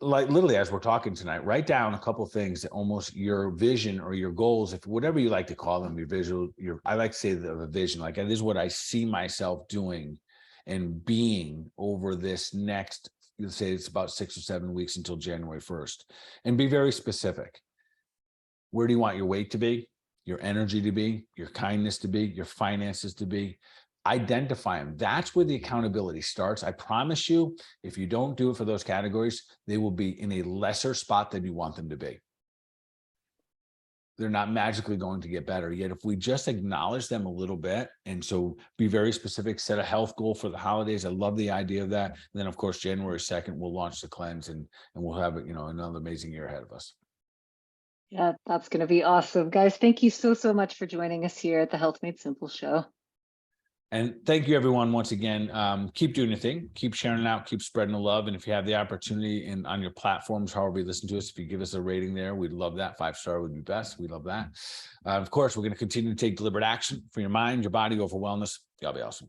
[SPEAKER 1] like literally as we're talking tonight, write down a couple of things that almost your vision or your goals, if whatever you like to call them, your visual, I like to say the vision, like this is what I see myself doing and being over this next, let's say it's about 6 or 7 weeks until January 1st, and be very specific. Where do you want your weight to be? Your energy to be, your kindness to be, your finances to be? Identify them. That's where the accountability starts. I promise you, if you don't do it for those categories, they will be in a lesser spot than you want them to be. They're not magically going to get better. Yet if we just acknowledge them a little bit, and so be very specific, set a health goal for the holidays. I love the idea of that. And then of course, January 2nd, we'll launch the cleanse, and we'll have another amazing year ahead of us.
[SPEAKER 2] Yeah, that's going to be awesome. Guys, thank you so much for joining us here at the Health Made Simple show.
[SPEAKER 1] And thank you, everyone, once again. Keep doing your thing, keep sharing it out, keep spreading the love. And if you have the opportunity on your platforms, however you listen to us, if you give us a rating there, we'd love that. 5-star would be best. We love that. Of course, we're going to continue to take deliberate action for your mind, your body, over wellness. Y'all be awesome.